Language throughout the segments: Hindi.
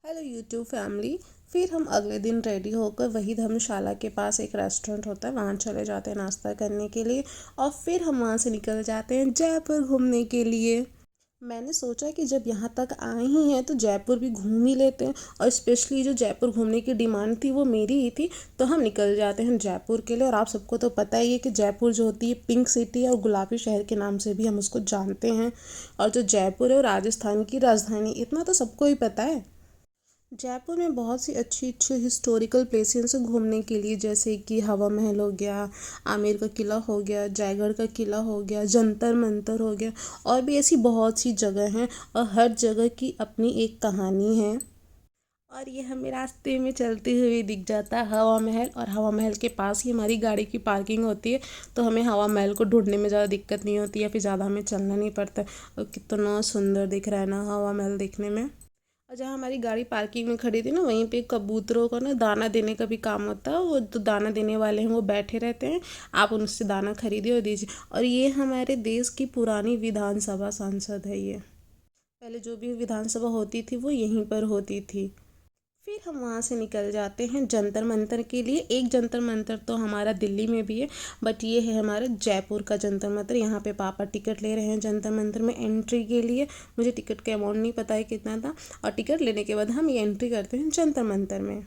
Hello YouTube family. फिर हम अगले दिन रेडी होकर वही धर्मशाला के पास एक रेस्टोरेंट होता है, वहाँ चले जाते हैं नाश्ता करने के लिए। और फिर हम वहाँ से निकल जाते हैं जयपुर घूमने के लिए। मैंने सोचा कि जब यहाँ तक आए ही हैं तो जयपुर भी घूम ही लेते हैं, और स्पेशली जो जयपुर घूमने की डिमांड थी वो मेरी ही थी। तो हम निकल जाते हैं जयपुर के लिए। और आप सबको तो पता ही है कि जयपुर जो होती है पिंक सिटी है और गुलाबी शहर के नाम से भी हम उसको जानते हैं। और जो जयपुर है वो राजस्थान की राजधानी, इतना तो सबको ही पता है। जयपुर में बहुत सी अच्छी अच्छी हिस्टोरिकल प्लेसेस हैं घूमने के लिए, जैसे कि हवा महल हो गया, आमेर का किला हो गया, जयगढ़ का किला हो गया, जंतर मंतर हो गया। और भी ऐसी बहुत सी जगह हैं, और हर जगह की अपनी एक कहानी है। और ये हमें रास्ते में चलते हुए दिख जाता है हवा महल, और हवा महल के पास ही हमारी गाड़ी की पार्किंग होती है। तो हमें हवा महल को ढूंढने में ज़्यादा दिक्कत नहीं होती, या फिर ज़्यादा हमें चलना नहीं पड़ता। और कितना सुंदर दिख रहा है ना हवा महल देखने में। और जहाँ हमारी गाड़ी पार्किंग में खड़ी थी ना, वहीं पे कबूतरों को ना दाना देने का भी काम होता है। वो तो दाना देने वाले हैं वो बैठे रहते हैं, आप उनसे दाना खरीदिए और दीजिए। और ये हमारे देश की पुरानी विधानसभा सांसद है ये। पहले जो भी विधानसभा होती थी वो यहीं पर होती थी। फिर हम वहाँ से निकल जाते हैं जंतर मंतर के लिए। एक जंतर मंतर तो हमारा दिल्ली में भी है, बट ये है हमारा जयपुर का जंतर मंतर। यहाँ पे पापा टिकट ले रहे हैं जंतर मंतर में एंट्री के लिए। मुझे टिकट का अमाउंट नहीं पता है कितना था, और टिकट लेने के बाद हम ये एंट्री करते हैं जंतर मंतर में।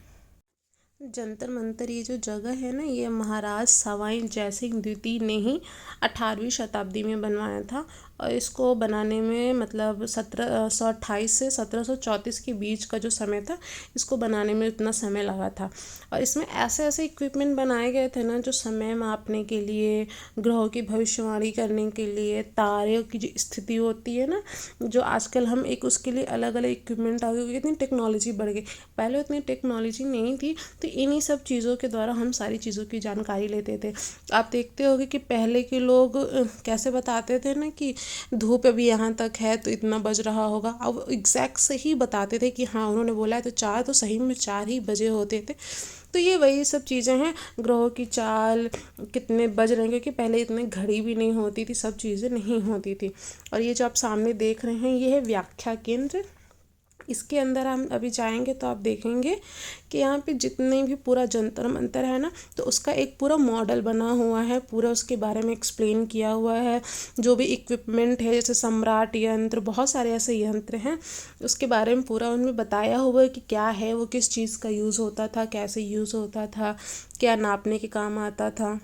जंतर मंतर ये जो जगह है ना, ये महाराज सवाई जय सिंह द्वितीय ने ही 18वीं शताब्दी में बनवाया था। और इसको बनाने में मतलब 1728 से 1734 के बीच का जो समय था, इसको बनाने में इतना समय लगा था। और इसमें ऐसे ऐसे इक्विपमेंट बनाए गए थे ना, जो समय मापने के लिए, ग्रहों की भविष्यवाणी करने के लिए, तारों की जो स्थिति होती है ना, जो आजकल हम एक उसके लिए अलग अलग इक्विपमेंट आ गए, इतनी टेक्नोलॉजी बढ़ गई। पहले उतनी टेक्नोलॉजी नहीं थी, तो इन्हीं सब चीज़ों के द्वारा हम सारी चीज़ों की जानकारी लेते थे। आप देखते होगे कि पहले के लोग कैसे बताते थे ना कि धूप अभी यहाँ तक है तो इतना बज रहा होगा। अब एग्जैक्ट सही बताते थे कि हाँ उन्होंने बोला है तो चार, तो सही में 4 ही बजे होते थे। तो ये वही सब चीज़ें हैं, ग्रहों की चाल कितने बज रहे हैं, क्योंकि पहले इतनी घड़ी भी नहीं होती थी, सब चीज़ें नहीं होती थी। और ये जो आप सामने देख रहे हैं ये है व्याख्या केंद्र। इसके अंदर हम अभी जाएंगे तो आप देखेंगे कि यहाँ पे जितने भी पूरा जंतर मंतर है ना, तो उसका एक पूरा मॉडल बना हुआ है, पूरा उसके बारे में एक्सप्लेन किया हुआ है। जो भी इक्विपमेंट है जैसे सम्राट यंत्र, बहुत सारे ऐसे यंत्र हैं, उसके बारे में पूरा उनमें बताया हुआ है कि क्या है वो, किस चीज़ का यूज़ होता था, कैसे यूज़ होता था, क्या नापने के काम आता था।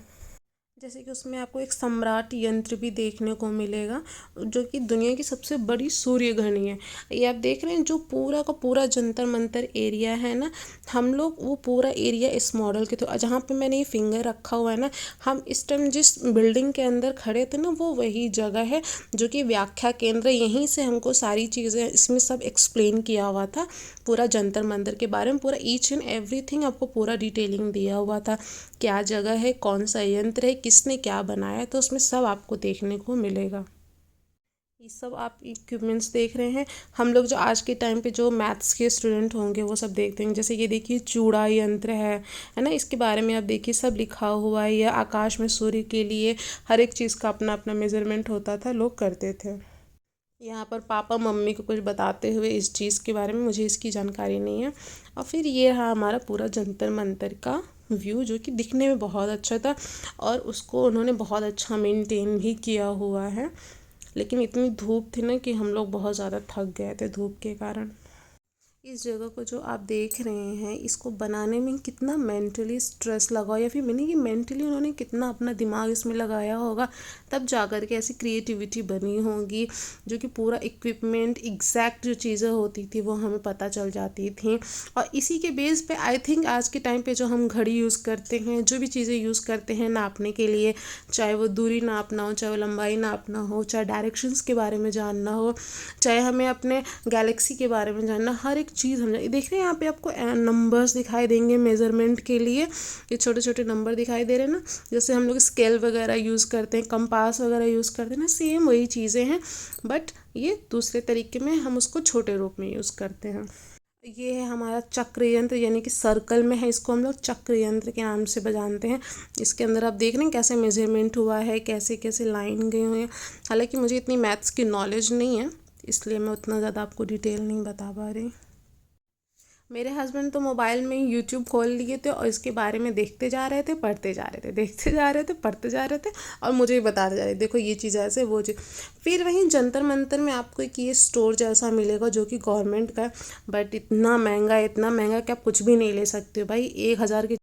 जैसे कि उसमें आपको एक सम्राट यंत्र भी देखने को मिलेगा, जो कि दुनिया की सबसे बड़ी सूर्य घड़ी है। ये आप देख रहे हैं जो पूरा का पूरा जंतर मंतर एरिया है ना, हम लोग वो पूरा एरिया इस मॉडल के थ्रू, जहाँ पे मैंने ये फिंगर रखा हुआ है ना, हम इस टाइम जिस बिल्डिंग के अंदर खड़े थे ना, वो वही जगह है जो कि व्याख्या केंद्र। यहीं से हमको सारी चीज़ें इसमें सब एक्सप्लेन किया हुआ था, पूरा जंतर मंतर के बारे में पूरा ईच एंड एवरीथिंग आपको पूरा डिटेलिंग दिया हुआ था। क्या जगह है, कौन सा यंत्र है, किसने क्या बनाया, तो उसमें सब आपको देखने को मिलेगा। ये सब आप इक्विपमेंट्स देख रहे हैं। हम लोग जो आज के टाइम पे जो मैथ्स के स्टूडेंट होंगे वो सब देखते हैं। जैसे ये देखिए चूड़ा यंत्र है ना, इसके बारे में आप देखिए सब लिखा हुआ है। या आकाश में सूर्य के लिए हर एक चीज़ का अपना अपना मेजरमेंट होता था, लोग करते थे। यहाँ पर पापा मम्मी को कुछ बताते हुए इस चीज़ के बारे में, मुझे इसकी जानकारी नहीं है। और फिर ये रहा हमारा पूरा जंतर मंतर का व्यू, जो कि दिखने में बहुत अच्छा था, और उसको उन्होंने बहुत अच्छा मेंटेन भी किया हुआ है। लेकिन इतनी धूप थी ना कि हम लोग बहुत ज़्यादा थक गए थे धूप के कारण। इस जगह को जो आप देख रहे हैं, इसको बनाने में कितना मेंटली स्ट्रेस लगा, या फिर मैंने कि मेंटली उन्होंने कितना अपना दिमाग इसमें लगाया होगा, तब जा कर के ऐसी क्रिएटिविटी बनी होगी। जो कि पूरा इक्विपमेंट एग्जैक्ट जो चीज़ें होती थी वो हमें पता चल जाती थी। और इसी के बेस पे आई थिंक आज के टाइम पे जो हम घड़ी यूज़ करते हैं, जो भी चीज़ें यूज़ करते हैं नापने के लिए, चाहे वो दूरी नापना हो, चाहे वो लंबाई नापना हो, चाहे डायरेक्शंस के बारे में जानना हो, चाहे हमें अपने गैलेक्सी के बारे में जानना, हर एक चीज़ हम देख रहे हैं। यहाँ पे आपको नंबर्स दिखाई देंगे मेज़रमेंट के लिए, ये छोटे छोटे नंबर दिखाई दे रहे हैं ना, जैसे हम लोग स्केल वगैरह यूज़ करते हैं, कंपास वगैरह यूज़ करते हैं ना, सेम वही चीज़ें हैं, बट ये दूसरे तरीके में हम उसको छोटे रूप में यूज़ करते हैं। ये है हमारा चक्र यंत्र, यानी कि सर्कल में है, इसको हम लोग चक्र यंत्र के नाम से जानते हैं। इसके अंदर आप देख रहे हैं कैसे मेजरमेंट हुआ है, कैसे कैसे लाइन गए हुए हैं। हालांकि मुझे इतनी मैथ्स की नॉलेज नहीं है, इसलिए मैं उतना ज़्यादा आपको डिटेल नहीं बता पा रही। मेरे हस्बैंड तो मोबाइल में ही यूट्यूब खोल लिए थे और इसके बारे में देखते जा रहे थे, पढ़ते जा रहे थे, देखते जा रहे थे, पढ़ते जा रहे थे, और मुझे ही बताते जा रहे थे, देखो ये चीज़ ऐसे, वो चीज़। फिर वहीं जंतर मंतर में आपको एक ये स्टोर जैसा मिलेगा जो कि गवर्नमेंट का है, बट इतना महंगा कि आप कुछ भी नहीं ले सकते हो भाई। 1,000 की